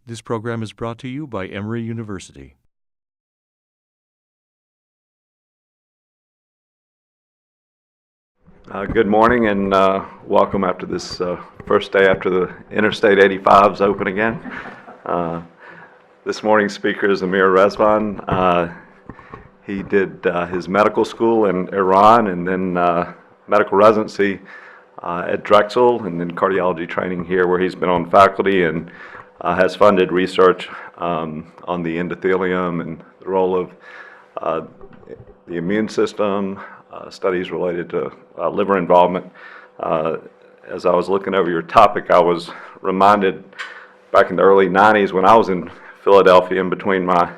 This program is brought to you by Emory University. Good morning and welcome after this first day after the Interstate 85 is open again. This morning's speaker is Amir Rezvan. He did his medical school in Iran and then medical residency at Drexel and then cardiology training here where he's been on faculty and has funded research on the endothelium and the role of the immune system, studies related to liver involvement. As I was looking over your topic, I was reminded back in the early 90s when I was in Philadelphia in between my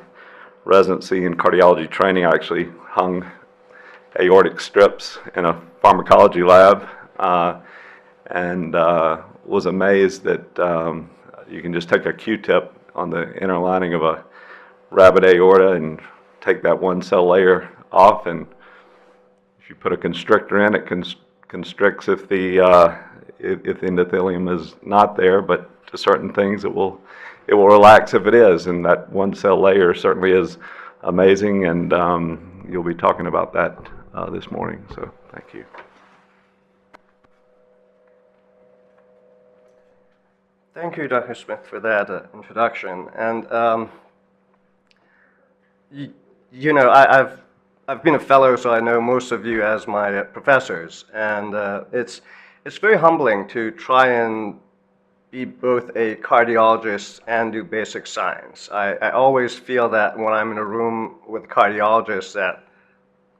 residency and cardiology training, I actually hung aortic strips in a pharmacology lab and was amazed that you can just take a Q-tip on the inner lining of a rabbit aorta and take that one cell layer off, and if you put a constrictor in, it constricts if the endothelium is not there, but to certain things it will relax if it is, and that one cell layer certainly is amazing, and you'll be talking about that this morning, so thank you. Thank you, Dr. Smith, for that introduction. And you know, I've been a fellow, so I know most of you as my professors, and it's very humbling to try and be both a cardiologist and do basic science. I always feel that when I'm in a room with cardiologists that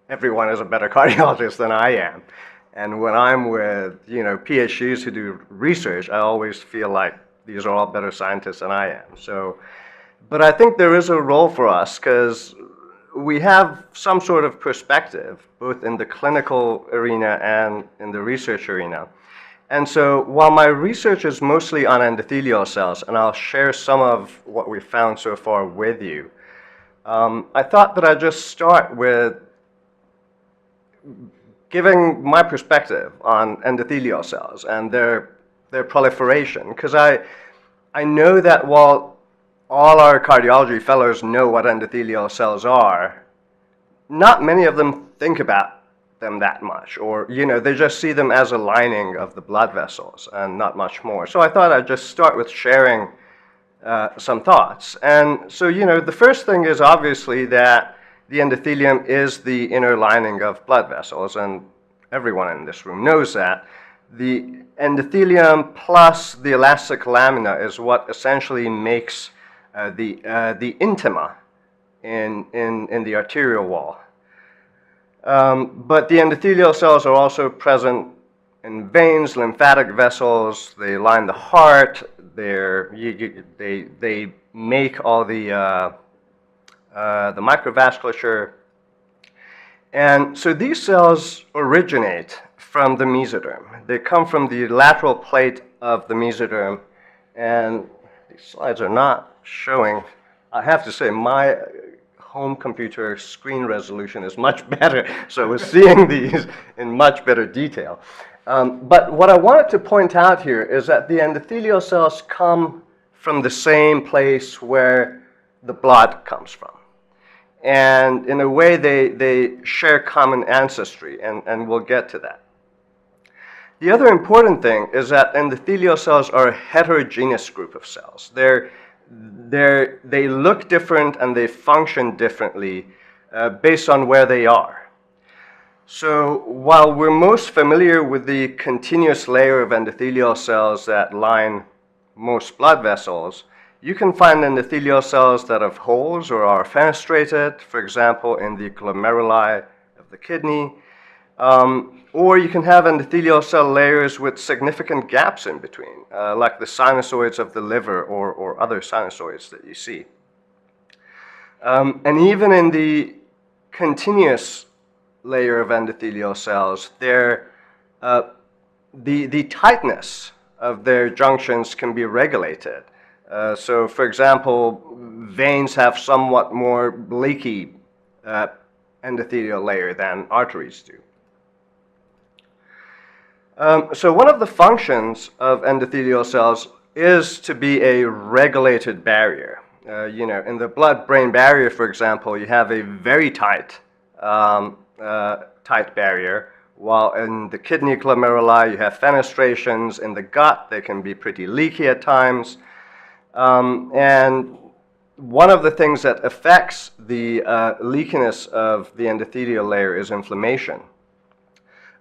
everyone is a better cardiologist than I am. And when I'm with, PhDs who do research, I always feel like these are all better scientists than I am. So, but I think there is a role for us because we have some sort of perspective, both in the clinical arena and in the research arena. And so while my research is mostly on endothelial cells, and I'll share some of what we've found so far with you, I thought that I'd just start with giving my perspective on endothelial cells and their proliferation, because I know that while all our cardiology fellows know what endothelial cells are, not many of them think about them that much, or they just see them as a lining of the blood vessels and not much more. So I thought I'd just start with sharing some thoughts. And so the first thing is obviously that the endothelium is the inner lining of blood vessels, and everyone in this room knows that. The endothelium plus the elastic lamina is what essentially makes the intima in the arterial wall. But the endothelial cells are also present in veins, lymphatic vessels. They line the heart. They make all the microvasculature. And so these cells originate from the mesoderm. They come from the lateral plate of the mesoderm, and these slides are not showing. I have to say, my home computer screen resolution is much better, so we're seeing these in much better detail. But what I wanted to point out here is that the endothelial cells come from the same place where the blood comes from. And in a way, they share common ancestry, and we'll get to that. The other important thing is that endothelial cells are a heterogeneous group of cells. They look different and they function differently based on where they are. So while we're most familiar with the continuous layer of endothelial cells that line most blood vessels, you can find endothelial cells that have holes or are fenestrated, for example, in the glomeruli of the kidney. Or you can have endothelial cell layers with significant gaps in between, like the sinusoids of the liver or other sinusoids that you see. And even in the continuous layer of endothelial cells, the tightness of their junctions can be regulated. So, for example, veins have somewhat more leaky endothelial layer than arteries do. So one of the functions of endothelial cells is to be a regulated barrier. In the blood-brain barrier, for example, you have a very tight barrier, while in the kidney glomeruli you have fenestrations. In the gut, they can be pretty leaky at times. And one of the things that affects the leakiness of the endothelial layer is inflammation.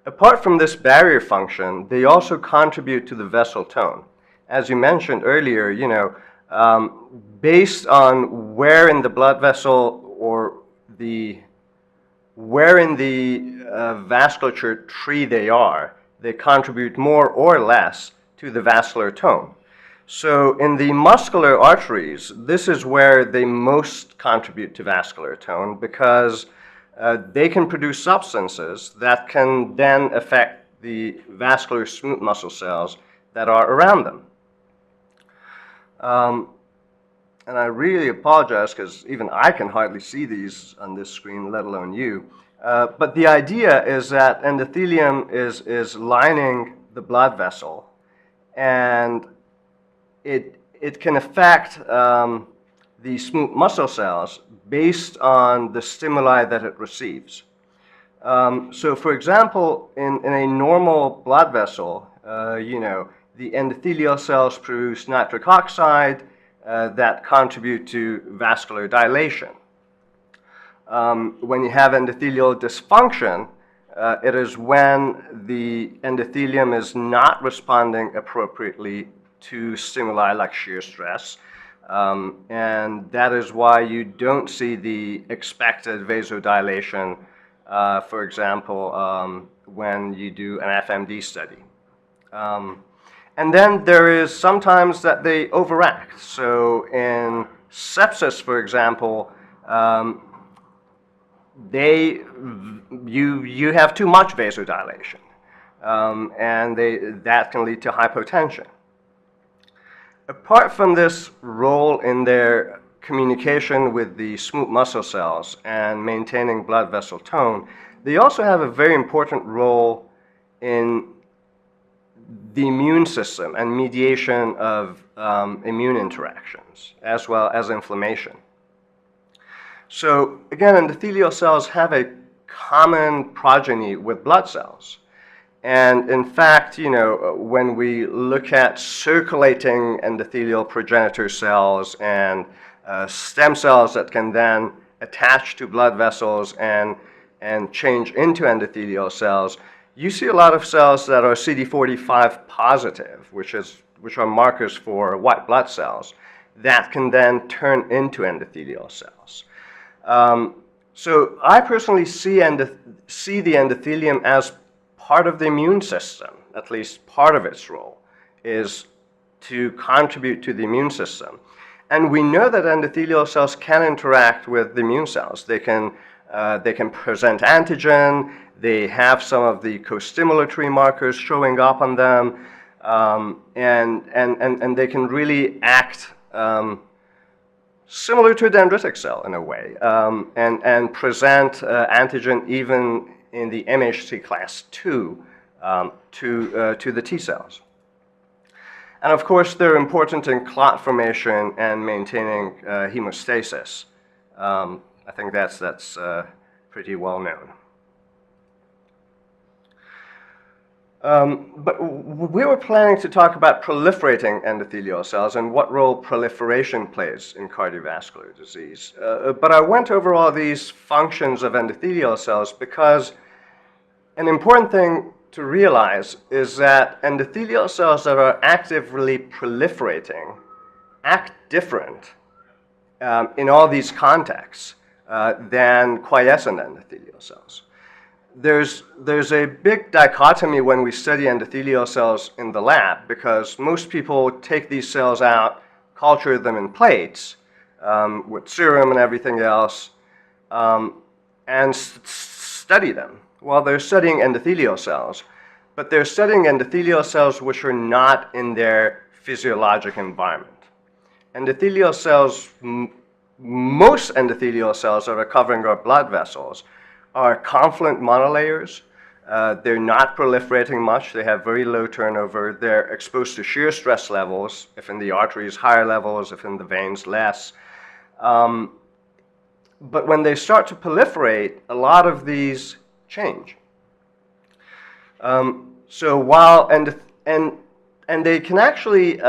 Apart from this barrier function, they also contribute to the vessel tone. As you mentioned earlier, based on where in the blood vessel or where in the vasculature tree they are, they contribute more or less to the vascular tone. So in the muscular arteries, this is where they most contribute to vascular tone because they can produce substances that can then affect the vascular smooth muscle cells that are around them. And I really apologize because even I can hardly see these on this screen, let alone you. But the idea is that endothelium is lining the blood vessel, and it can affect the smooth muscle cells based on the stimuli that it receives. So for example, in a normal blood vessel, the endothelial cells produce nitric oxide that contribute to vascular dilation. When you have endothelial dysfunction, it is when the endothelium is not responding appropriately to stimuli like shear stress, and that is why you don't see the expected vasodilation, for example, when you do an FMD study. And then there is sometimes that they overact. So in sepsis, for example, you have too much vasodilation, and that can lead to hypotension. Apart from this role in their communication with the smooth muscle cells and maintaining blood vessel tone, they also have a very important role in the immune system and mediation of immune interactions, as well as inflammation. So again, endothelial cells have a common progeny with blood cells. And in fact, when we look at circulating endothelial progenitor cells and stem cells that can then attach to blood vessels and change into endothelial cells, you see a lot of cells that are CD45 positive, which are markers for white blood cells, that can then turn into endothelial cells. So I personally see the endothelium as part of the immune system. At least part of its role is to contribute to the immune system. And we know that endothelial cells can interact with the immune cells. They can present antigen. They have some of the co-stimulatory markers showing up on them, and they can really act similar to a dendritic cell in a way, and present antigen even in the MHC class 2 to the T cells. And of course, they're important in clot formation and maintaining hemostasis. I think that's pretty well known. But we were planning to talk about proliferating endothelial cells and what role proliferation plays in cardiovascular disease. But I went over all these functions of endothelial cells because an important thing to realize is that endothelial cells that are actively proliferating act different in all these contexts than quiescent endothelial cells. There's a big dichotomy when we study endothelial cells in the lab because most people take these cells out, culture them in plates with serum and everything else, and study them. Well, they're studying endothelial cells, but they're studying endothelial cells which are not in their physiologic environment. Endothelial cells, most endothelial cells that are covering our blood vessels are confluent monolayers. They're not proliferating much. They have very low turnover. They're exposed to shear stress levels, if in the arteries, higher levels, if in the veins, less. But when they start to proliferate, a lot of these change. So while, and they can actually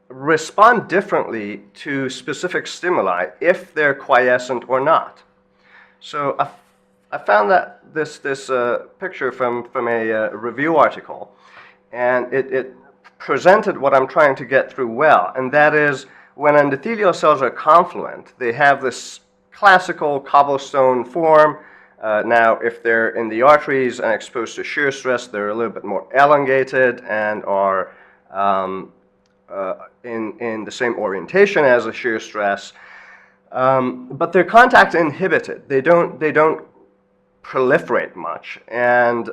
respond differently to specific stimuli if they're quiescent or not. So I found that this picture from a review article, and it presented what I'm trying to get through well, and that is when endothelial cells are confluent, they have this classical cobblestone form. Now, if they're in the arteries and exposed to shear stress, they're a little bit more elongated and are in the same orientation as a shear stress, but they're contact inhibited. They don't proliferate much, and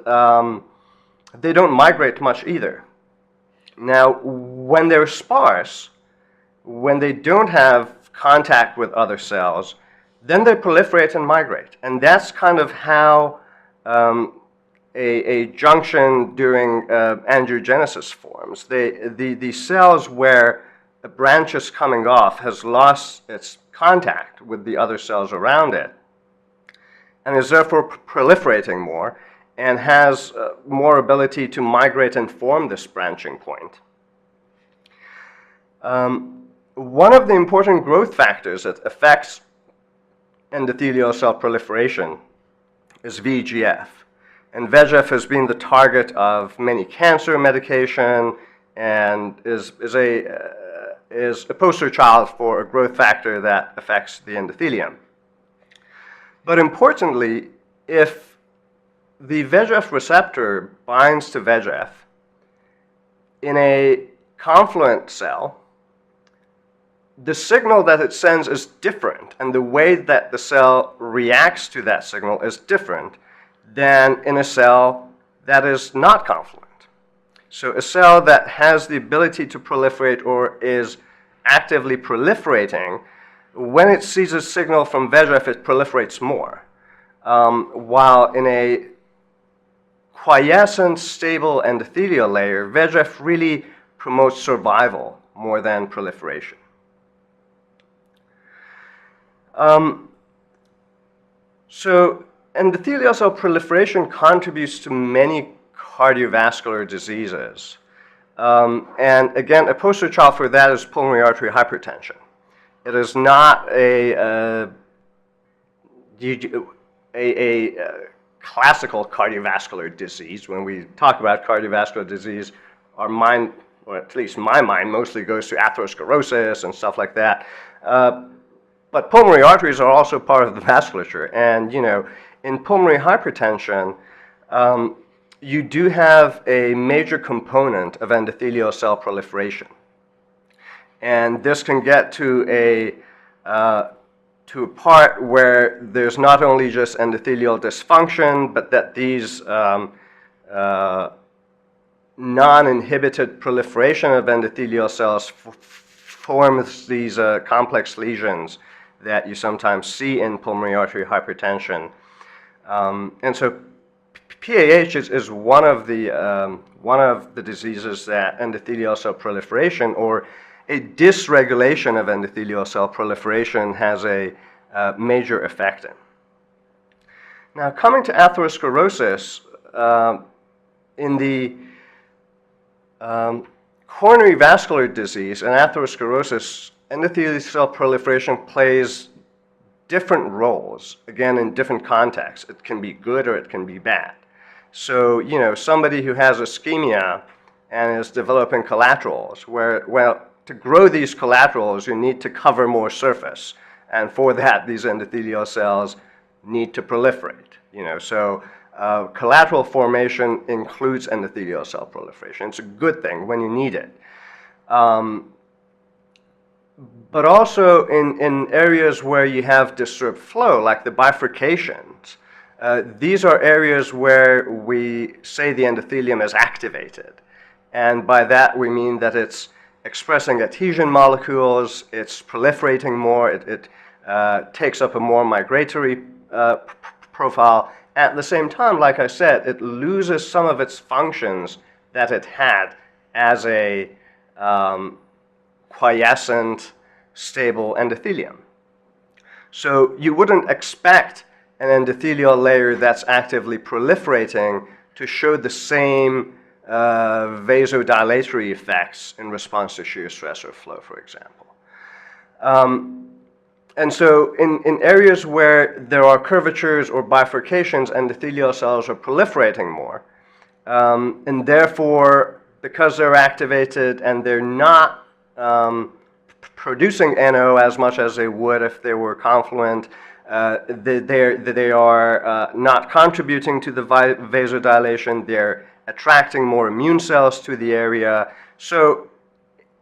they don't migrate much either. Now, when they're sparse, when they don't have contact with other cells, then they proliferate and migrate, and that's kind of how a junction during angiogenesis forms. The cells where a branch is coming off has lost its contact with the other cells around it, and is therefore proliferating more, and has more ability to migrate and form this branching point. One of the important growth factors that affects endothelial cell proliferation is VEGF. And VEGF has been the target of many cancer medication and is a poster child for a growth factor that affects the endothelium. But importantly, if the VEGF receptor binds to VEGF in a confluent cell, the signal that it sends is different, and the way that the cell reacts to that signal is different than in a cell that is not confluent. So a cell that has the ability to proliferate or is actively proliferating, when it sees a signal from VEGF, it proliferates more. While in a quiescent, stable endothelial layer, VEGF really promotes survival more than proliferation. So endothelial cell proliferation contributes to many cardiovascular diseases. And again, a poster child for that is pulmonary artery hypertension. It is not a classical cardiovascular disease. When we talk about cardiovascular disease, our mind, or at least my mind, mostly goes to atherosclerosis and stuff like that. But pulmonary arteries are also part of the vasculature. And, you know, in pulmonary hypertension, you do have a major component of endothelial cell proliferation. And this can get to a part where there's not only just endothelial dysfunction, but that these non-inhibited proliferation of endothelial cells forms these complex lesions that you sometimes see in pulmonary artery hypertension. And so PAH is one of the diseases that endothelial cell proliferation, or a dysregulation of endothelial cell proliferation, has a major effect in. Now, coming to atherosclerosis, in the coronary vascular disease and atherosclerosis, endothelial cell proliferation plays different roles, again, in different contexts. It can be good or it can be bad. So, you know, somebody who has ischemia and is developing collaterals, well, to grow these collaterals, you need to cover more surface. And for that, these endothelial cells need to proliferate. You know, so collateral formation includes endothelial cell proliferation. It's a good thing when you need it. But also in areas where you have disturbed flow, like the bifurcations, these are areas where we say the endothelium is activated. And by that we mean that it's expressing adhesion molecules, it's proliferating more, it takes up a more migratory profile, at the same time, like I said, it loses some of its functions that it had as a quiescent, stable endothelium. So you wouldn't expect an endothelial layer that's actively proliferating to show the same vasodilatory effects in response to shear stress or flow, for example. And so in areas where there are curvatures or bifurcations, endothelial cells are proliferating more. And therefore, because they're activated and they're not producing NO as much as they would if they were confluent, they are not contributing to the vasodilation. They're attracting more immune cells to the area. So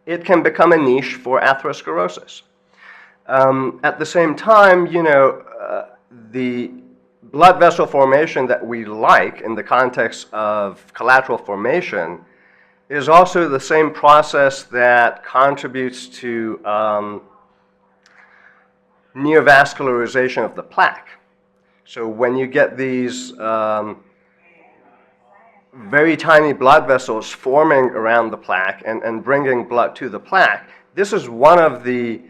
it can become a niche for atherosclerosis. At the same time, the blood vessel formation that we like in the context of collateral formation is also the same process that contributes to neovascularization of the plaque. So when you get these very tiny blood vessels forming around the plaque and bringing blood to the plaque, this is one of the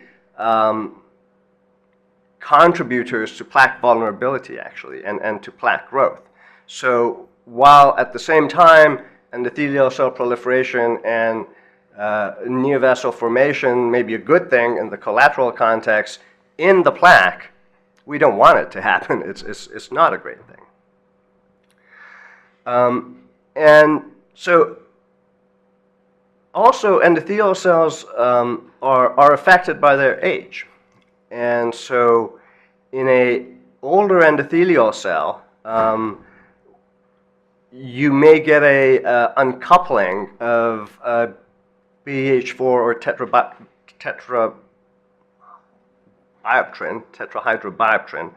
contributors to plaque vulnerability, actually, and to plaque growth. So while at the same time endothelial cell proliferation and neovascular formation may be a good thing in the collateral context, in the plaque, we don't want it to happen. It's not a great thing. And so also endothelial cells are affected by their age. And so in an older endothelial cell, you may get a uncoupling of BH4 or tetrahydrobiopterin,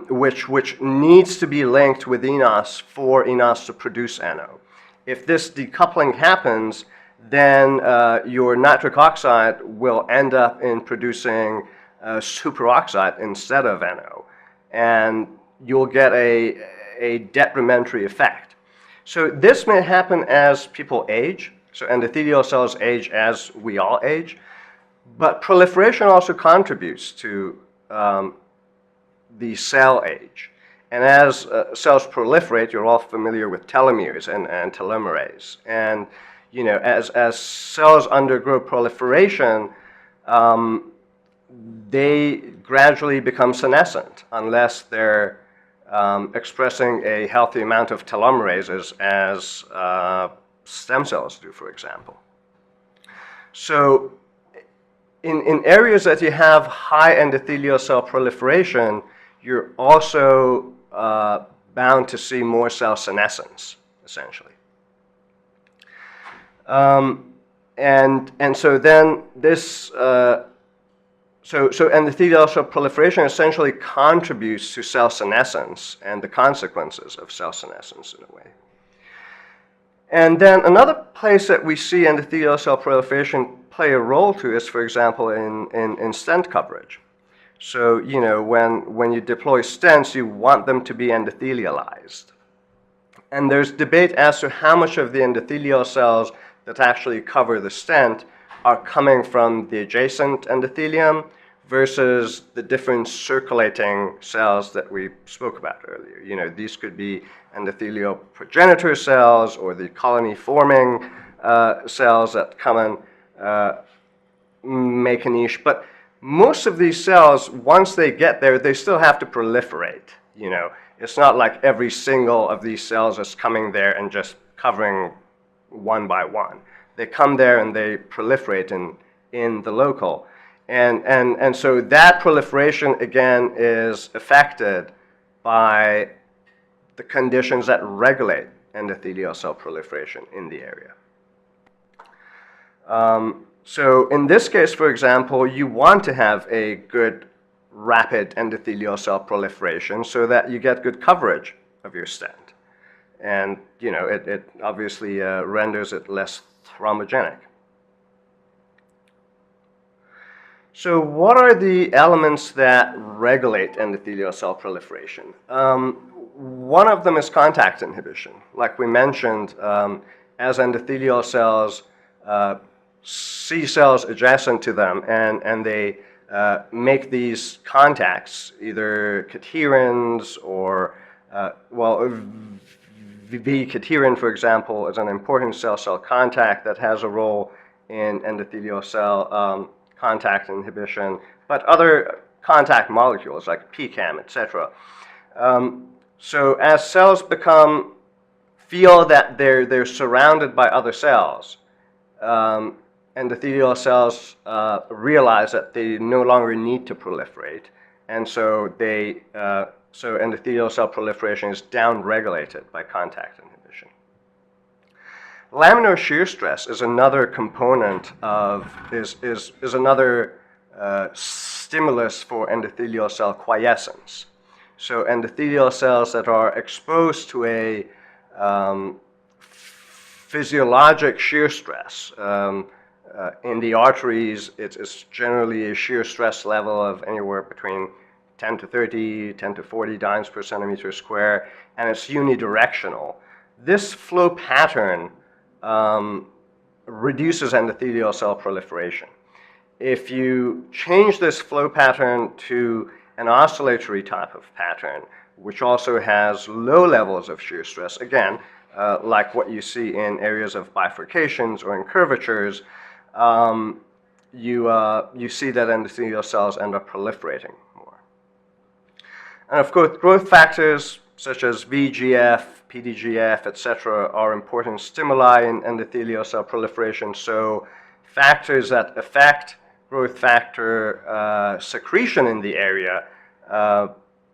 which needs to be linked with enos for enos to produce NO. If this decoupling happens, then your nitric oxide will end up in producing superoxide instead of NO, and you'll get a detrimentary effect. So this may happen as people age, so endothelial cells age as we all age, but proliferation also contributes to the cell age. And as cells proliferate, you're all familiar with telomeres and telomerase. And as cells undergo proliferation, they gradually become senescent unless they're expressing a healthy amount of telomerases as stem cells do, for example. So in areas that you have high endothelial cell proliferation, you're also bound to see more cell senescence, essentially. And so then this So endothelial cell proliferation essentially contributes to cell senescence and the consequences of cell senescence in a way. And then another place that we see endothelial cell proliferation play a role to is, for example, in stent coverage. So, when you deploy stents, you want them to be endothelialized. And there's debate as to how much of the endothelial cells that actually cover the stent are coming from the adjacent endothelium versus the different circulating cells that we spoke about earlier. These could be endothelial progenitor cells or the colony-forming cells that come and make a niche. But most of these cells, once they get there, they still have to proliferate. It's not like every single of these cells is coming there and just covering one by one. They come there and they proliferate in the local. And so that proliferation, again, is affected by the conditions that regulate endothelial cell proliferation in the area. So in this case, for example, you want to have a good rapid endothelial cell proliferation so that you get good coverage of your stent. And, it obviously renders it less thrombogenic. So what are the elements that regulate endothelial cell proliferation? one of them is contact inhibition. Like we mentioned, as endothelial cells see cells adjacent to them, and they make these contacts, either cadherins or, V-cadherin, for example, is an important cell-cell contact that has a role in endothelial cell contact inhibition, but other contact molecules like PCAM, etc. So as cells feel that they're surrounded by other cells, endothelial cells realize that they no longer need to proliferate, and so endothelial cell proliferation is downregulated by contact inhibition. Laminar shear stress is another component is another stimulus for endothelial cell quiescence. So endothelial cells that are exposed to a physiologic shear stress. In the arteries, it's generally a shear stress level of anywhere between 10 to 30, 10 to 40 dynes per centimeter square, and it's unidirectional. This flow pattern reduces endothelial cell proliferation. If you change this flow pattern to an oscillatory type of pattern, which also has low levels of shear stress, again, like what you see in areas of bifurcations or in curvatures, you see that endothelial cells end up proliferating more. And of course, growth factors such as VEGF, PDGF, etc., are important stimuli in endothelial cell proliferation. So factors that affect growth factor secretion in the area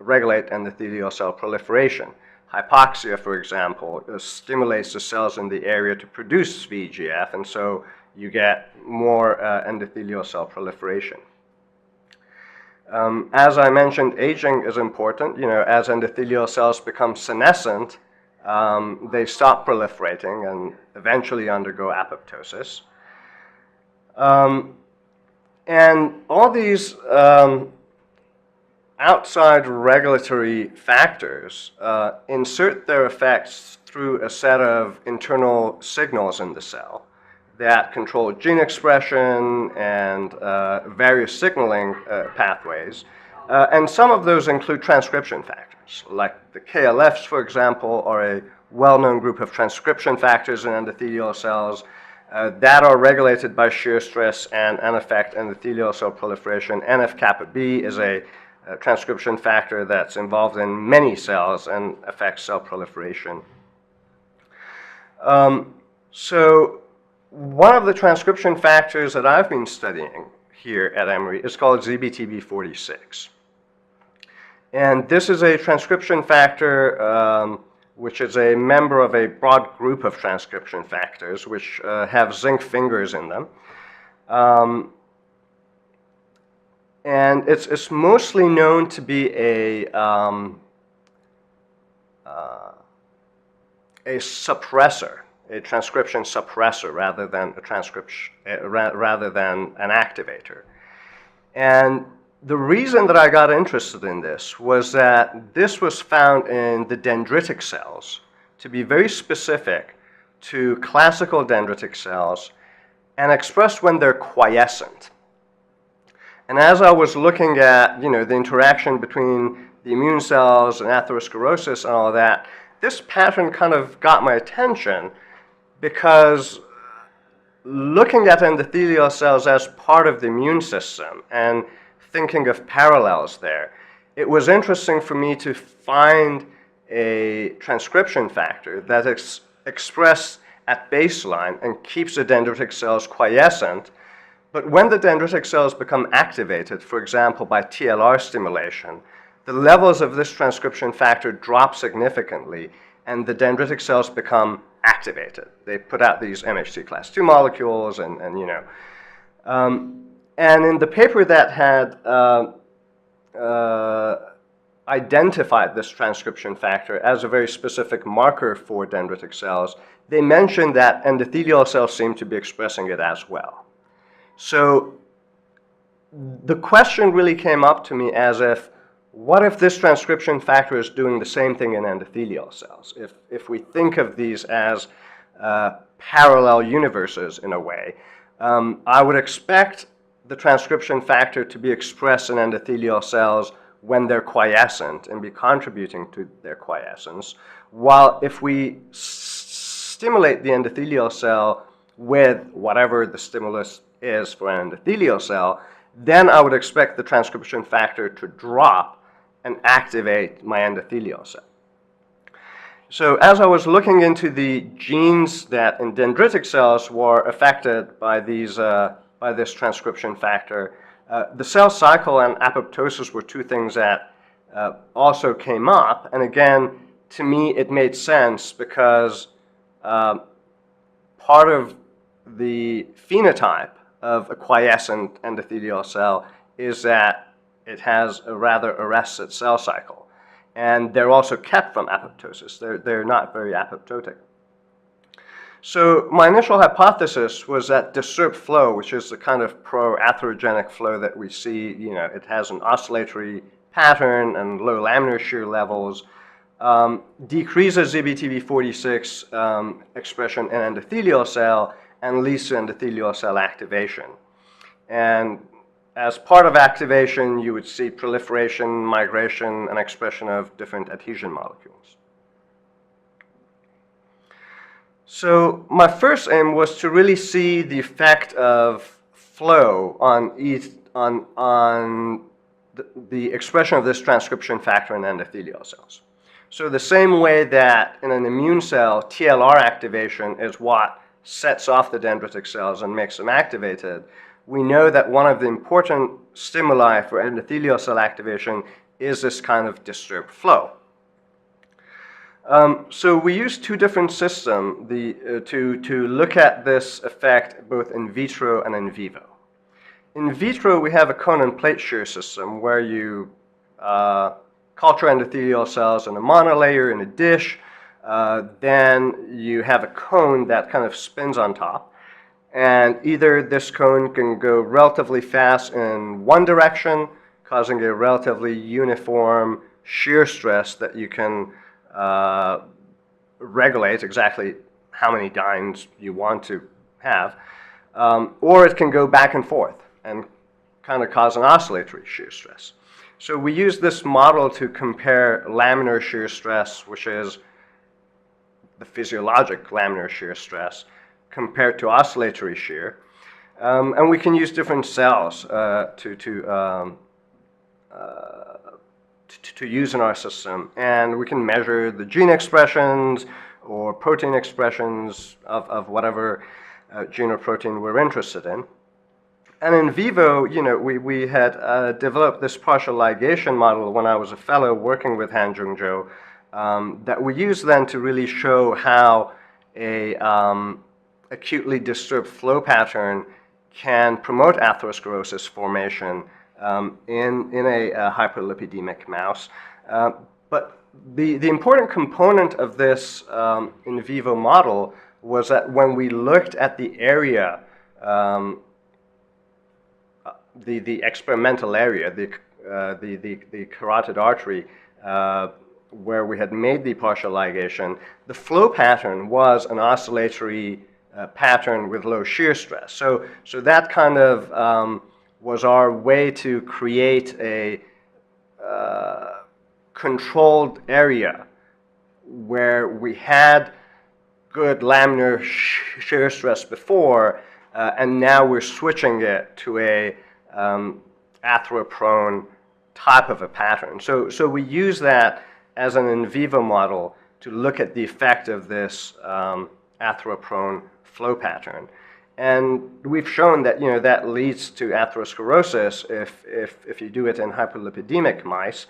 regulate endothelial cell proliferation. Hypoxia, for example, stimulates the cells in the area to produce VEGF, and so you get more endothelial cell proliferation. As I mentioned, aging is important. As endothelial cells become senescent, they stop proliferating and eventually undergo apoptosis. And all these outside regulatory factors insert their effects through a set of internal signals in the cell that control gene expression and various signaling pathways. And some of those include transcription factors, like the KLFs, for example, are a well-known group of transcription factors in endothelial cells that are regulated by shear stress and affect endothelial cell proliferation. NF-kappa B is a transcription factor that's involved in many cells and affects cell proliferation. So one of the transcription factors that I've been studying here at Emory is called ZBTB46. And this is a transcription factor which is a member of a broad group of transcription factors which have zinc fingers in them. And it's mostly known to be a suppressor, a transcription suppressor rather than an activator. And the reason that I got interested in this was that this was found in the dendritic cells to be very specific to classical dendritic cells and expressed when they're quiescent. And as I was looking at, the interaction between the immune cells and atherosclerosis and all that, this pattern kind of got my attention because looking at endothelial cells as part of the immune system and thinking of parallels there, it was interesting for me to find a transcription factor that is expressed at baseline and keeps the dendritic cells quiescent. But when the dendritic cells become activated, for example, by TLR stimulation, the levels of this transcription factor drop significantly, and the dendritic cells become activated. They put out these MHC class II molecules, and in the paper that had identified this transcription factor as a very specific marker for dendritic cells, they mentioned that endothelial cells seem to be expressing it as well. So the question really came up to me as if, what if this transcription factor is doing the same thing in endothelial cells? If we think of these as parallel universes in a way, I would expect the transcription factor to be expressed in endothelial cells when they're quiescent and be contributing to their quiescence, while if we stimulate the endothelial cell with whatever the stimulus is for an endothelial cell, then I would expect the transcription factor to drop and activate my endothelial cell. So as I was looking into the genes that in dendritic cells were affected by this transcription factor, the cell cycle and apoptosis were two things that also came up. And again, to me, it made sense because part of the phenotype of a quiescent endothelial cell is that it has a rather arrested cell cycle. And they're also kept from apoptosis. They're not very apoptotic. So my initial hypothesis was that disturbed flow, which is the kind of pro-atherogenic flow that we see, it has an oscillatory pattern and low laminar shear levels, decreases ZBTB46 expression in endothelial cell and leads to endothelial cell activation. And as part of activation, you would see proliferation, migration, and expression of different adhesion molecules. So my first aim was to really see the effect of flow on the expression of this transcription factor in endothelial cells. So the same way that in an immune cell, TLR activation is what sets off the dendritic cells and makes them activated, we know that one of the important stimuli for endothelial cell activation is this kind of disturbed flow. So we use two different systems to look at this effect both in vitro and in vivo. In vitro, we have a cone and plate shear system where you culture endothelial cells in a monolayer in a dish. Then you have a cone that kind of spins on top. And either this cone can go relatively fast in one direction, causing a relatively uniform shear stress that you can regulate exactly how many dynes you want to have, or it can go back and forth and kind of cause an oscillatory shear stress. So we use this model to compare laminar shear stress, which is the physiologic laminar shear stress, compared to oscillatory shear. And we can use different cells to use in our system. And we can measure the gene expressions or protein expressions of whatever gene or protein we're interested in. And in vivo, we had developed this partial ligation model when I was a fellow working with Han-Jung Jo that we used then to really show how a acutely disturbed flow pattern can promote atherosclerosis formation in a hyperlipidemic mouse. But the important component of this in vivo model was that when we looked at the area, the experimental area, the carotid artery, where we had made the partial ligation, the flow pattern was an oscillatory pattern with low shear stress. So that kind of was our way to create a controlled area where we had good laminar shear stress before, and now we're switching it to a atheroprone type of a pattern. So we use that as an in vivo model to look at the effect of this atheroprone flow pattern. And we've shown that that leads to atherosclerosis if you do it in hyperlipidemic mice.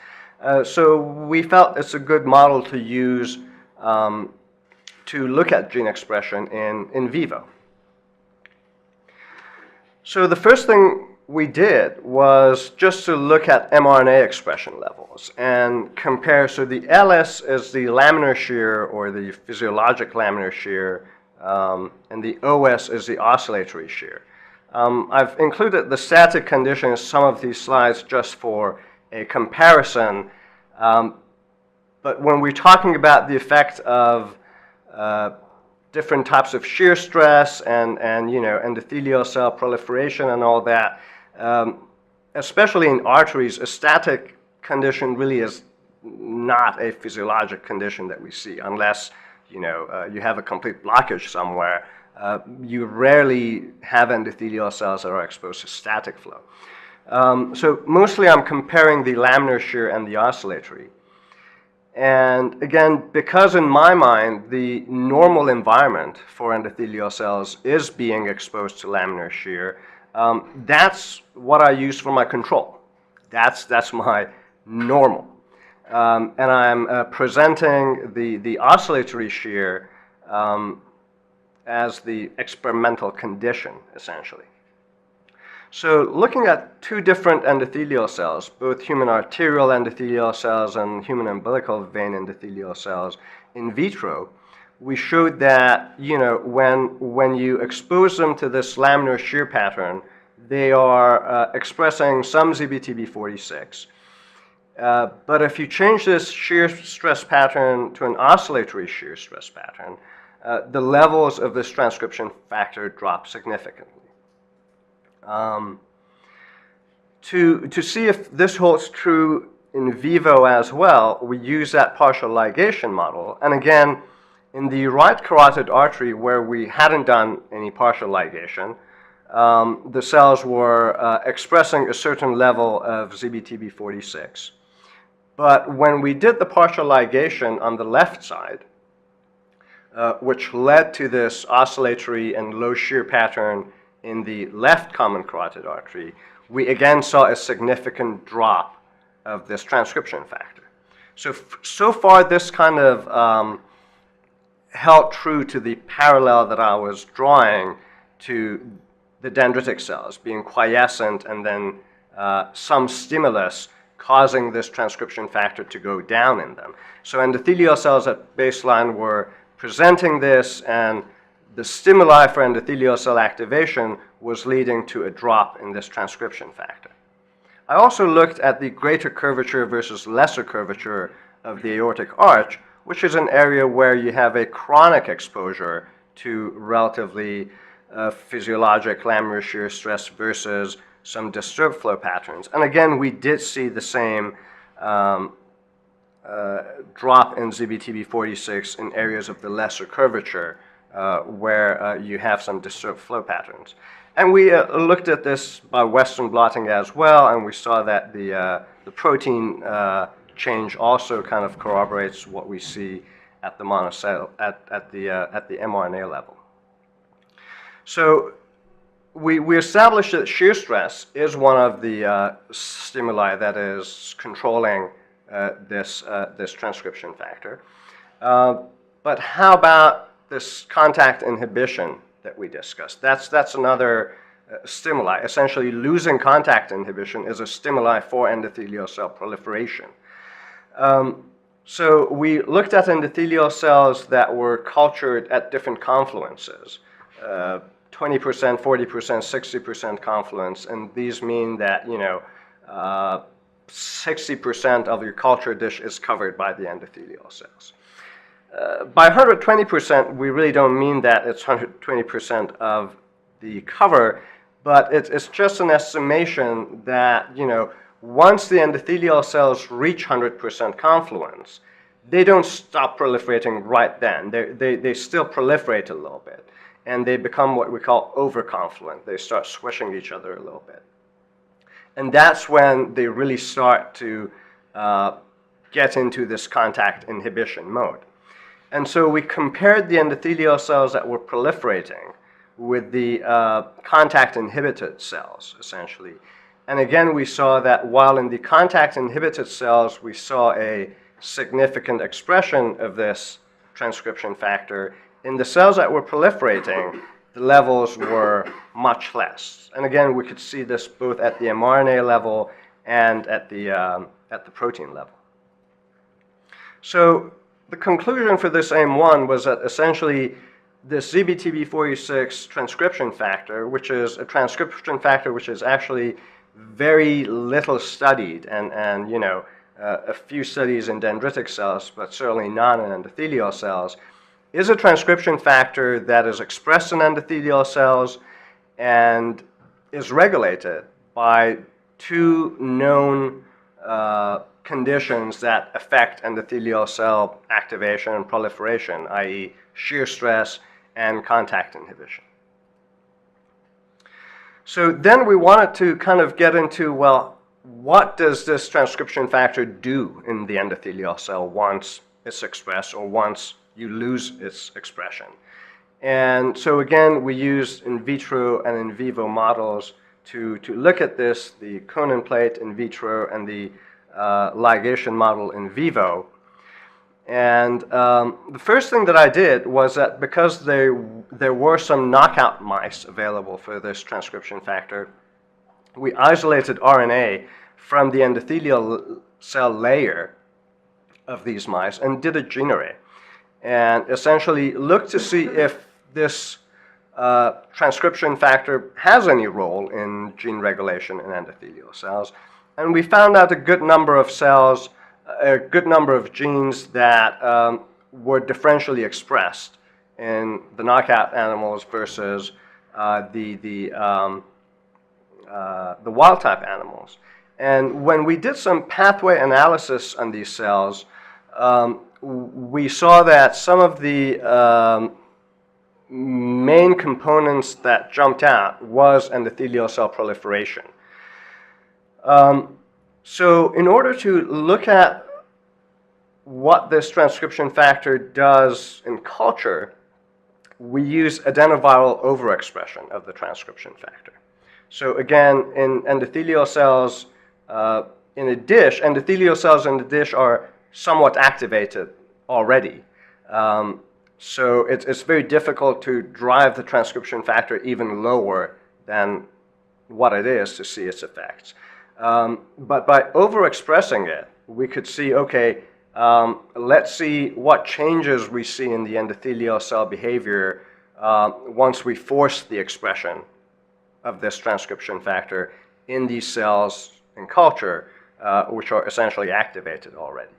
So we felt it's a good model to use to look at gene expression in vivo. So the first thing we did was just to look at mRNA expression levels and compare. So the LS is the laminar shear or the physiologic laminar shear, and the OS is the oscillatory shear. I've included the static conditions in some of these slides just for a comparison. But when we're talking about the effect of different types of shear stress and endothelial cell proliferation and all that, especially in arteries, a static condition really is not a physiologic condition that we see unless you have a complete blockage somewhere. You rarely have endothelial cells that are exposed to static flow. So mostly I'm comparing the laminar shear and the oscillatory. And again, because in my mind, the normal environment for endothelial cells is being exposed to laminar shear, that's what I use for my control. That's my normal. And I'm presenting the oscillatory shear as the experimental condition, essentially. So looking at two different endothelial cells, both human arterial endothelial cells and human umbilical vein endothelial cells in vitro, we showed that when you expose them to this laminar shear pattern, they are expressing some ZBTB46. But if you change this shear stress pattern to an oscillatory shear stress pattern, the levels of this transcription factor drop significantly. To see if this holds true in vivo as well, we use that partial ligation model. And again, in the right carotid artery where we hadn't done any partial ligation, the cells were expressing a certain level of ZBTB46. But when we did the partial ligation on the left side, which led to this oscillatory and low shear pattern in the left common carotid artery, we again saw a significant drop of this transcription factor. So far, this kind of held true to the parallel that I was drawing to the dendritic cells being quiescent and then some stimulus causing this transcription factor to go down in them. So endothelial cells at baseline were presenting this, and the stimuli for endothelial cell activation was leading to a drop in this transcription factor. I also looked at the greater curvature versus lesser curvature of the aortic arch, which is an area where you have a chronic exposure to relatively physiologic laminar shear stress versus some disturbed flow patterns. And again, we did see the same drop in ZBTB46 in areas of the lesser curvature where you have some disturbed flow patterns. And we looked at this by Western blotting as well, and we saw that the protein change also kind of corroborates what we see at the monocell at the mRNA level. So we established that shear stress is one of the stimuli that is controlling this transcription factor. But how about this contact inhibition that we discussed? That's another stimuli. Essentially, losing contact inhibition is a stimuli for endothelial cell proliferation. So we looked at endothelial cells that were cultured at different confluences, 20%, 40%, 60% confluence, and these mean that 60% of your culture dish is covered by the endothelial cells. By 120%, we really don't mean that it's 120% of the cover, but it's just an estimation that, once the endothelial cells reach 100% confluence, they don't stop proliferating right then. They still proliferate a little bit, and they become what we call overconfluent. They start squishing each other a little bit. And that's when they really start to get into this contact inhibition mode. And so we compared the endothelial cells that were proliferating with the contact inhibited cells, essentially. And again, we saw that while in the contact inhibited cells, we saw a significant expression of this transcription factor, in the cells that were proliferating, the levels were much less. And again, we could see this both at the mRNA level and at the protein level. So the conclusion for this AIM-1 was that essentially this ZBTB46 transcription factor, which is a transcription factor which is actually very little studied, and a few studies in dendritic cells, but certainly not in endothelial cells, is a transcription factor that is expressed in endothelial cells and is regulated by two known conditions that affect endothelial cell activation and proliferation, i.e. shear stress and contact inhibition. So then we wanted to kind of get into, well, what does this transcription factor do in the endothelial cell once it's expressed or once you lose its expression? And so again, we used in vitro and in vivo models to look at this, the Conan plate in vitro and the ligation model in vivo. And the first thing that I did was that because there were some knockout mice available for this transcription factor, we isolated RNA from the endothelial cell layer of these mice and did a gene array, and essentially looked to see if this transcription factor has any role in gene regulation in endothelial cells. And we found out a good number of cells, a good number of genes that were differentially expressed in the knockout animals versus the wild type animals. And when we did some pathway analysis on these cells, we saw that some of the main components that jumped out was endothelial cell proliferation. So in order to look at what this transcription factor does in culture, we use adenoviral overexpression of the transcription factor. So again, in endothelial cells in a dish, endothelial cells in the dish are somewhat activated already. So it's very difficult to drive the transcription factor even lower than what it is to see its effects. But by overexpressing it, we could see, okay, let's see what changes we see in the endothelial cell behavior once we force the expression of this transcription factor in these cells in culture, which are essentially activated already.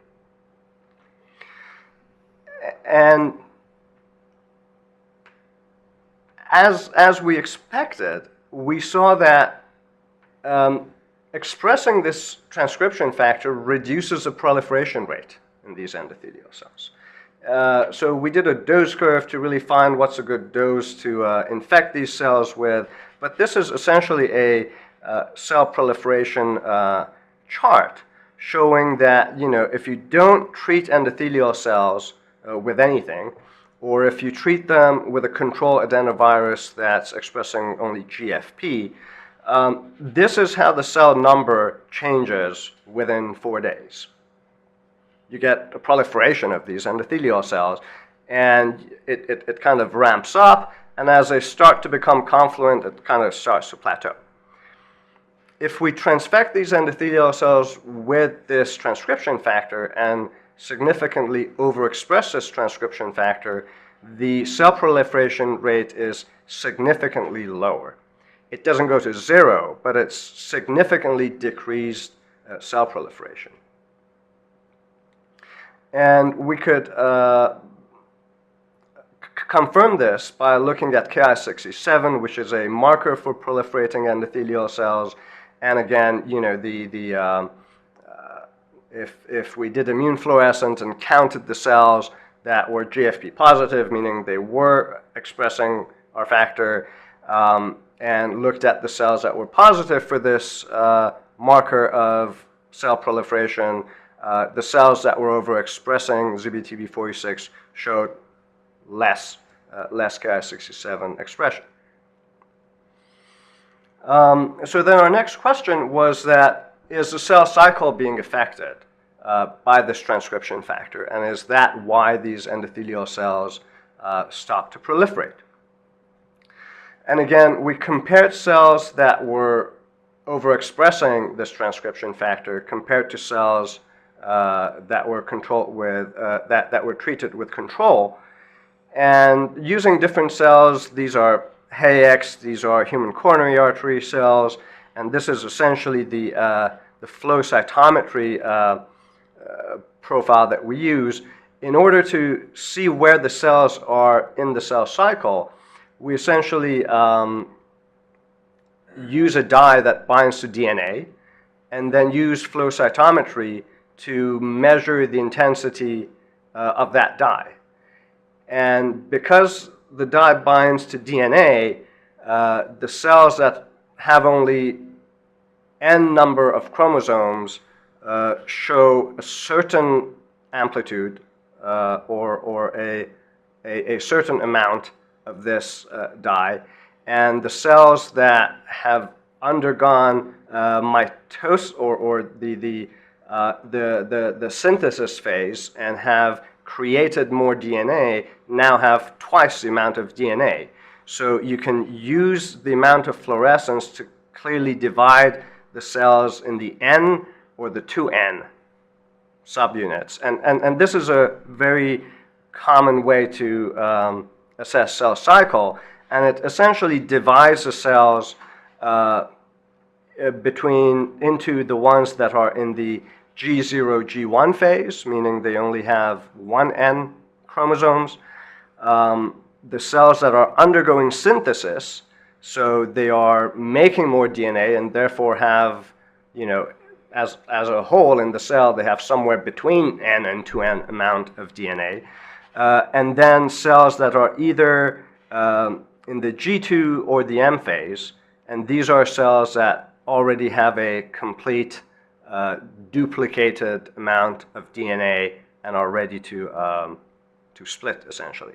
And as we expected, we saw that expressing this transcription factor reduces the proliferation rate in these endothelial cells. So we did a dose curve to really find what's a good dose to infect these cells with, but this is essentially a cell proliferation chart showing that, if you don't treat endothelial cells with anything, or if you treat them with a control adenovirus that's expressing only GFP, this is how the cell number changes within 4 days. You get a proliferation of these endothelial cells, and it kind of ramps up, and as they start to become confluent, it kind of starts to plateau. If we transfect these endothelial cells with this transcription factor and significantly overexpress this transcription factor, the cell proliferation rate is significantly lower. It doesn't go to zero, but it's significantly decreased cell proliferation. And we could confirm this by looking at Ki67, which is a marker for proliferating endothelial cells. And again, if we did immune fluorescence and counted the cells that were GFP positive, meaning they were expressing our factor, and looked at the cells that were positive for this marker of cell proliferation, the cells that were overexpressing ZBTB46 showed less Ki67 expression. So then our next question was that, is the cell cycle being affected by this transcription factor, and is that why these endothelial cells stop to proliferate? And again, we compared cells that were overexpressing this transcription factor compared to cells that were controlled with that were treated with control, and using different cells. These are HAEX, these are human coronary artery cells, And this is essentially the flow cytometry profile that we use. In order to see where the cells are in the cell cycle, we essentially use a dye that binds to DNA, and then use flow cytometry to measure the intensity of that dye. And because the dye binds to DNA, the cells that have only n number of chromosomes show a certain amplitude or a certain amount of this dye, and the cells that have undergone mitosis or the synthesis phase and have created more DNA now have twice the amount of DNA. So you can use the amount of fluorescence to clearly divide the cells in the N or the 2N subunits. And this is a very common way to assess cell cycle, and it essentially divides the cells into the ones that are in the G0, G1 phase, meaning they only have one N chromosomes. The cells that are undergoing synthesis, so they are making more DNA and therefore have, as a whole in the cell, they have somewhere between N and 2N amount of DNA. And then cells that are either in the G2 or the M phase, and these are cells that already have a complete duplicated amount of DNA and are ready to split, essentially.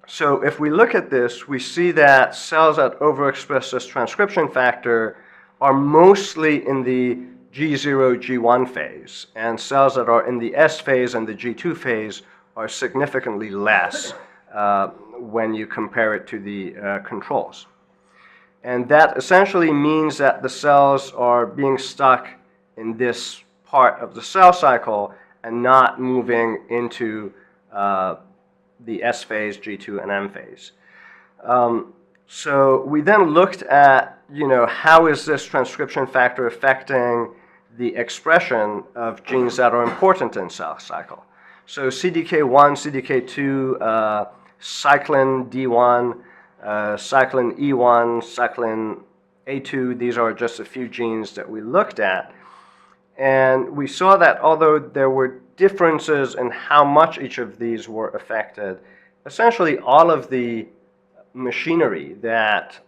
So if we look at this, we see that cells that overexpress this transcription factor are mostly in the G0, G1 phase, and cells that are in the S phase and the G2 phase are significantly less when you compare it to the controls. And that essentially means that the cells are being stuck in this part of the cell cycle and not moving into the S phase, G2, and M phase. So we then looked at, how is this transcription factor affecting the expression of genes that are important in cell cycle. So CDK1, CDK2, cyclin D1, cyclin E1, cyclin A2, these are just a few genes that we looked at. And we saw that although there were differences in how much each of these were affected, essentially all of the machinery that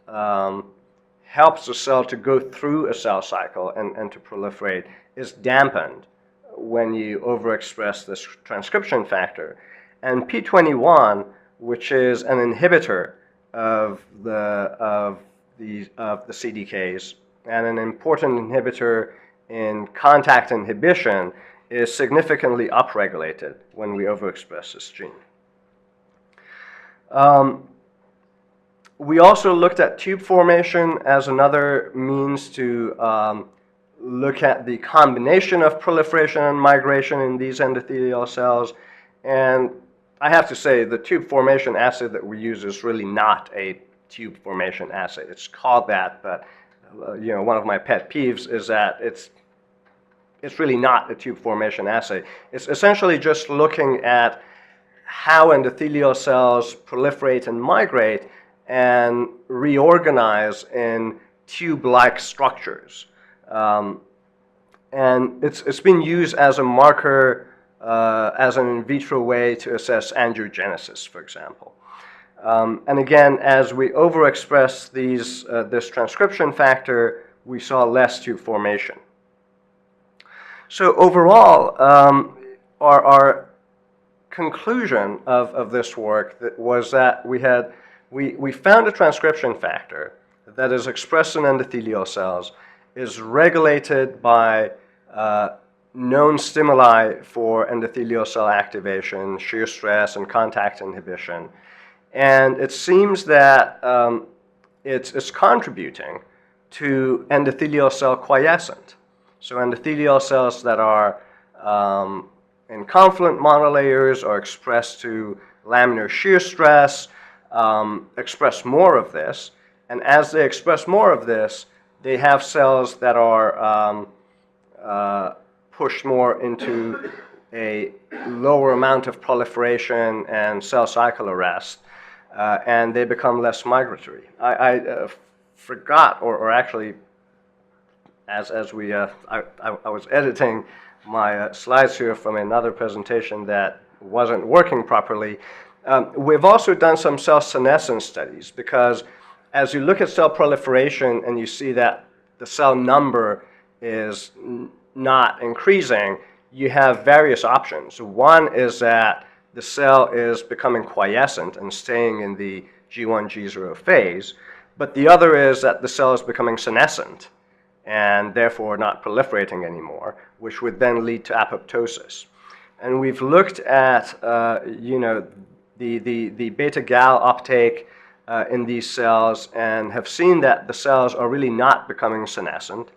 helps the cell to go through a cell cycle and to proliferate is dampened when you overexpress this transcription factor. And P21, which is an inhibitor of the CDKs and an important inhibitor in contact inhibition, is significantly upregulated when we overexpress this gene. We also looked at tube formation as another means to look at the combination of proliferation and migration in these endothelial cells. And I have to say, the tube formation assay that we use is really not a tube formation assay. It's called that, but one of my pet peeves is that it's really not a tube formation assay. It's essentially just looking at how endothelial cells proliferate and migrate and reorganize in tube-like structures. And it's been used as a marker, as an in vitro way to assess angiogenesis, for example. And again, as we overexpress this transcription factor, we saw less tube formation. So overall, our conclusion of this work was that we found a transcription factor that is expressed in endothelial cells, is regulated by known stimuli for endothelial cell activation, shear stress, and contact inhibition. And it seems that it's contributing to endothelial cell quiescent. So endothelial cells that are in confluent monolayers are expressed to laminar shear stress, express more of this, And as they express more of this, they have cells that are pushed more into a lower amount of proliferation and cell cycle arrest, and they become less migratory. I forgot, or actually, as we, I was editing my slides here from another presentation that wasn't working properly. We've also done some cell senescence studies, because as you look at cell proliferation and you see that the cell number is not increasing, you have various options. One is that the cell is becoming quiescent and staying in the G1, G0 phase, but the other is that the cell is becoming senescent and therefore not proliferating anymore, which would then lead to apoptosis. And we've looked at the beta-gal uptake in these cells and have seen that the cells are really not becoming senescent.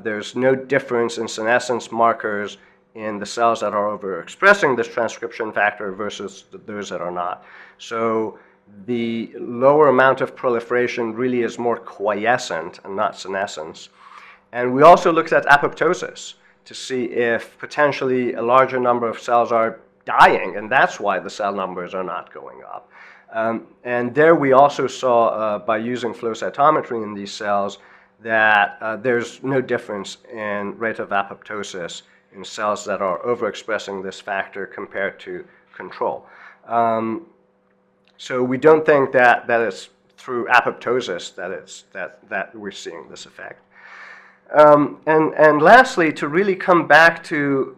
There's no difference in senescence markers in the cells that are overexpressing this transcription factor versus those that are not. So the lower amount of proliferation really is more quiescent and not senescence. And we also looked at apoptosis to see if potentially a larger number of cells are dying, and that's why the cell numbers are not going up. And there we also saw, by using flow cytometry in these cells, that there's no difference in rate of apoptosis in cells that are overexpressing this factor compared to control. So we don't think that it's through apoptosis that we're seeing this effect. And lastly, to really come back to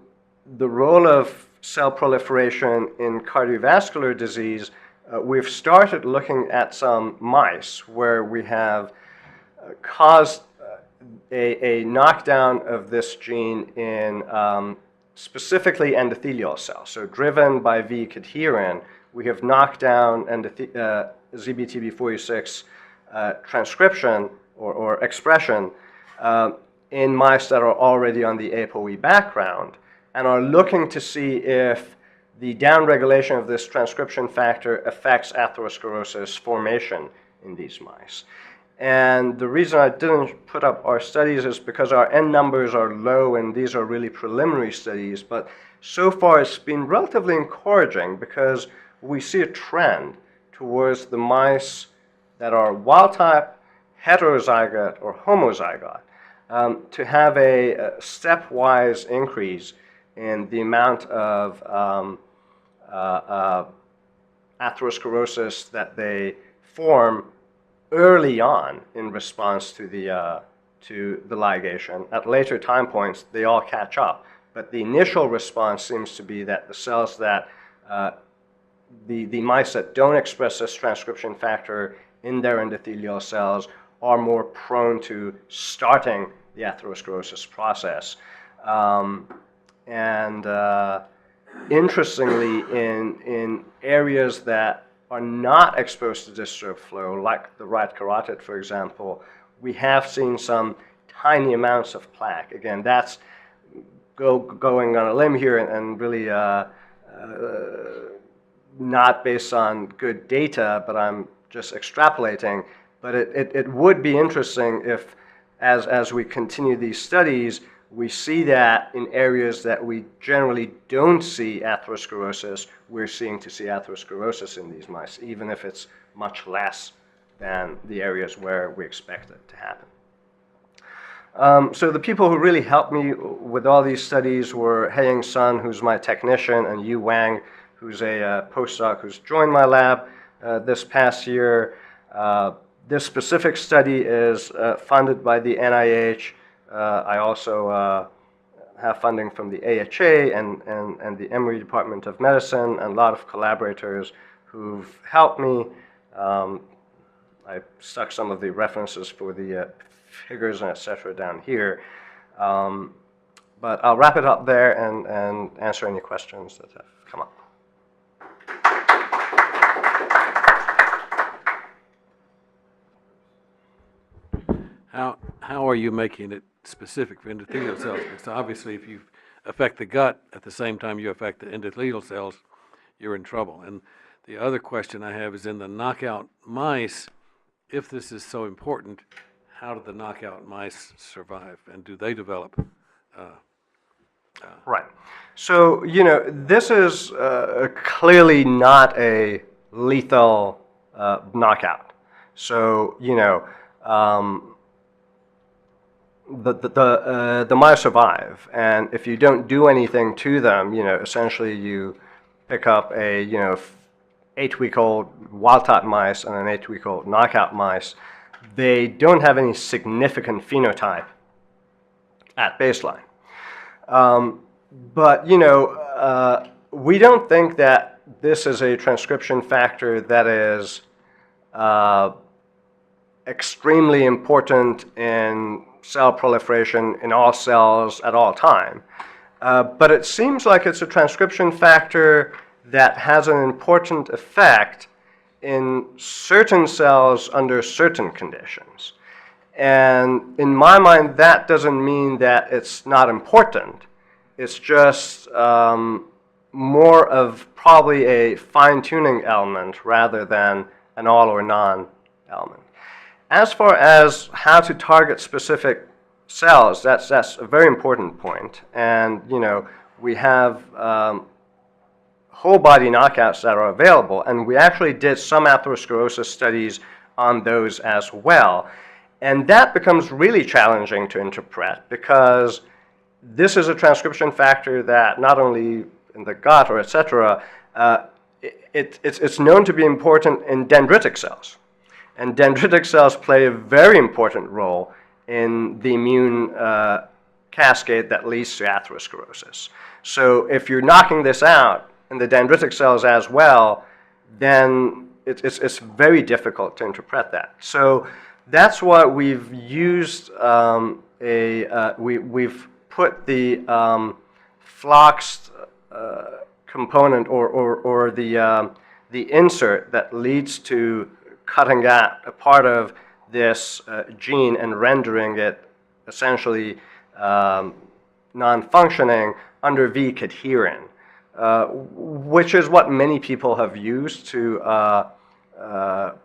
the role of cell proliferation in cardiovascular disease, we've started looking at some mice where we have caused a knockdown of this gene in specifically endothelial cells. So driven by V-cadherin, we have knocked down ZBTB46 transcription or expression in mice that are already on the ApoE background, and are looking to see if the downregulation of this transcription factor affects atherosclerosis formation in these mice. And the reason I didn't put up our studies is because our N numbers are low and these are really preliminary studies, but so far it's been relatively encouraging because we see a trend towards the mice that are wild-type, heterozygote, or homozygote to have a stepwise increase in the amount of atherosclerosis that they form early on in response to the ligation. At later time points, they all catch up. But the initial response seems to be that the cells that, the mice that don't express this transcription factor in their endothelial cells are more prone to starting the atherosclerosis process. Interestingly, in areas that are not exposed to dystrophic flow, like the right carotid, for example, we have seen some tiny amounts of plaque. Again, that's going on a limb here and really not based on good data, but I'm just extrapolating. But it would be interesting if, as we continue these studies, we see that in areas that we generally don't see atherosclerosis, we're seeing to see atherosclerosis in these mice, even if it's much less than the areas where we expect it to happen. So the people who really helped me with all these studies were Haiying Sun, who's my technician, and Yu Wang, who's a postdoc who's joined my lab this past year. This specific study is funded by the NIH. I also have funding from the AHA and the Emory Department of Medicine, and a lot of collaborators who've helped me. I stuck some of the references for the figures and et cetera down here. But I'll wrap it up there and answer any questions that have come up. How are you making it specific for endothelial cells? Because obviously if you affect the gut at the same time you affect the endothelial cells, you're in trouble. And the other question I have is, in the knockout mice, if this is so important, how do the knockout mice survive, and do they develop? Right. So, this is clearly not a lethal knockout. So, the mice survive, and if you don't do anything to them, essentially you pick up a 8-week-old wild-type mice and an 8-week-old knockout mice, they don't have any significant phenotype at baseline. But we don't think that this is a transcription factor that is extremely important in cell proliferation in all cells at all time. But it seems like it's a transcription factor that has an important effect in certain cells under certain conditions. And in my mind, that doesn't mean that it's not important. It's just more of probably a fine-tuning element rather than an all or none element. As far as how to target specific cells, that's a very important point. And we have whole body knockouts that are available, and we actually did some atherosclerosis studies on those as well. And that becomes really challenging to interpret because this is a transcription factor that not only in the gut or et cetera, it's known to be important in dendritic cells. And dendritic cells play a very important role in the immune cascade that leads to atherosclerosis. So if you're knocking this out in the dendritic cells as well, then it's very difficult to interpret that. So that's why we've used we've put the floxed component or the insert that leads to cutting out a part of this gene and rendering it essentially non-functioning under V-cadherin, which is what many people have used to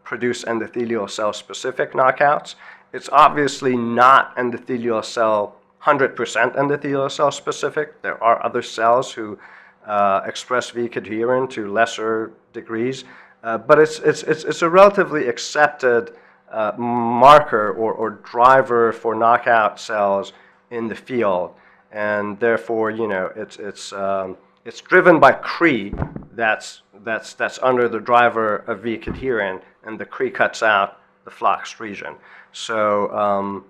produce endothelial cell-specific knockouts. It's obviously not endothelial cell, 100% endothelial cell specific. There are other cells who express V-cadherin to lesser degrees, but it's a relatively accepted marker or driver for knockout cells in the field, and therefore, it's driven by Cre that's under the driver of V-cadherin, and the Cre cuts out the floxed region. So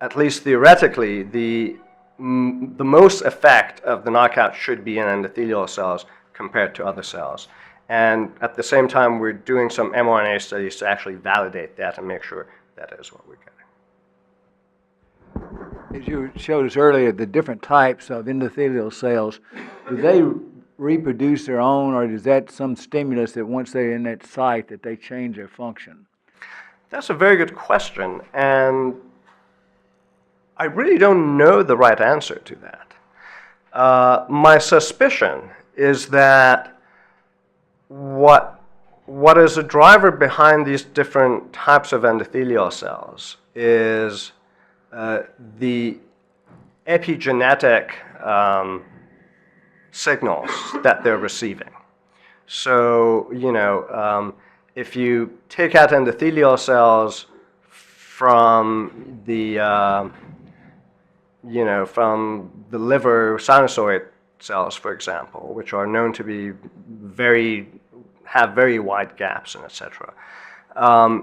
at least theoretically, the most effect of the knockout should be in endothelial cells compared to other cells. And at the same time, we're doing some mRNA studies to actually validate that and make sure that is what we're getting. As you showed us earlier, the different types of endothelial cells, do they reproduce their own, or is that some stimulus that once they're in that site that they change their function? That's a very good question, and I really don't know the right answer to that. My suspicion is that what is a driver behind these different types of endothelial cells is the epigenetic signals that they're receiving. So, if you take out endothelial cells from the, from the liver sinusoid cells, for example, which are known to be have very wide gaps and etc.,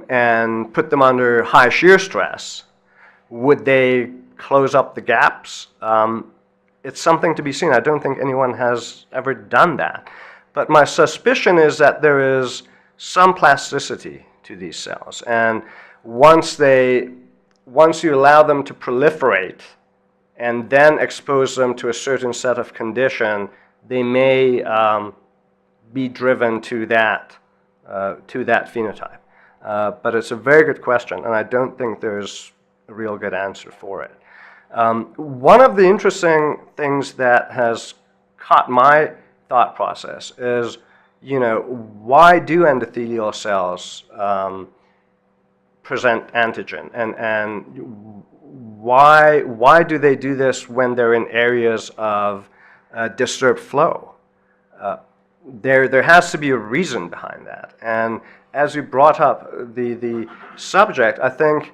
and put them under high shear stress, would they close up the gaps? It's something to be seen. I don't think anyone has ever done that. But my suspicion is that there is some plasticity to these cells. And once you allow them to proliferate and then expose them to a certain set of condition, they may be driven to that phenotype. But it's a very good question, and I don't think there's a real good answer for it. One of the interesting things that has caught my thought process is, why do endothelial cells present antigen, and why do they do this when they're in areas of disturbed flow? There has to be a reason behind that. And as you brought up the subject, I think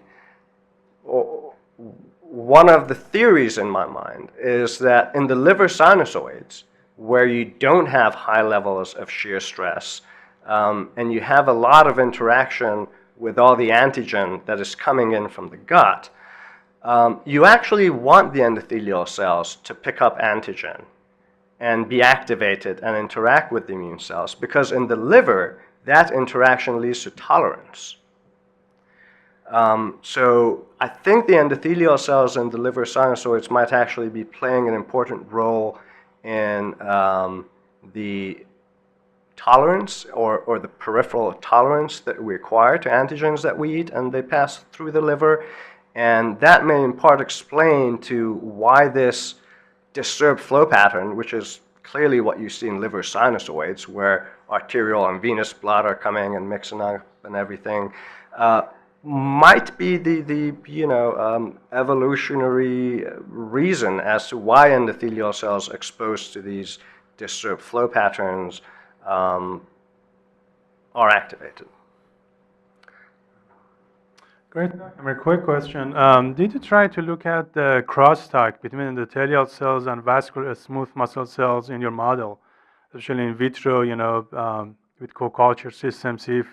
one of the theories in my mind is that in the liver sinusoids, where you don't have high levels of shear stress, and you have a lot of interaction with all the antigen that is coming in from the gut, you actually want the endothelial cells to pick up antigen and be activated and interact with the immune cells, because in the liver, that interaction leads to tolerance. So I think the endothelial cells in the liver sinusoids might actually be playing an important role in the tolerance or the peripheral tolerance that we acquire to antigens that we eat, and they pass through the liver. And that may in part explain to why this disturbed flow pattern, which is clearly what you see in liver sinusoids, where arterial and venous blood are coming and mixing up and everything, might be the evolutionary reason as to why endothelial cells exposed to these disturbed flow patterns are activated. Great. A quick question. Did you try to look at the crosstalk between endothelial cells and vascular smooth muscle cells in your model, especially in vitro, with co-culture systems, see if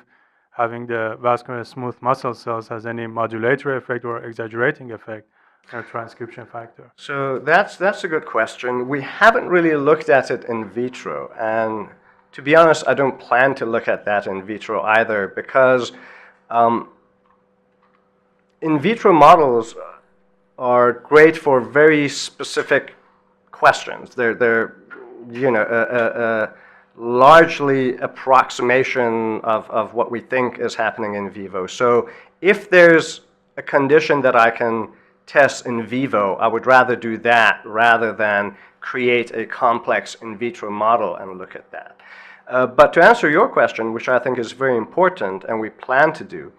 having the vascular smooth muscle cells has any modulatory effect or exaggerating effect on a transcription factor? So that's a good question. We haven't really looked at it in vitro, and to be honest, I don't plan to look at that in vitro either, because in vitro models are great for very specific questions. They're largely approximation of what we think is happening in vivo. So if there's a condition that I can test in vivo, I would rather do that rather than create a complex in vitro model and look at that. But to answer your question, which I think is very important and we plan to do,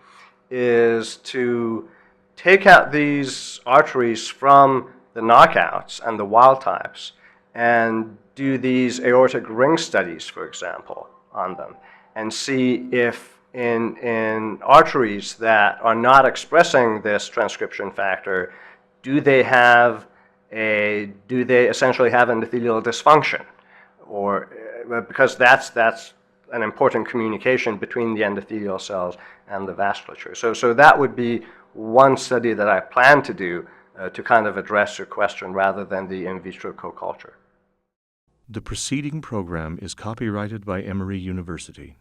is to take out these arteries from the knockouts and the wild types and do these aortic ring studies, for example, on them, and see if in arteries that are not expressing this transcription factor, do they essentially have endothelial dysfunction? Or because that's an important communication between the endothelial cells and the vasculature. So that would be one study that I plan to do to kind of address your question rather than the in vitro co-culture. The preceding program is copyrighted by Emory University.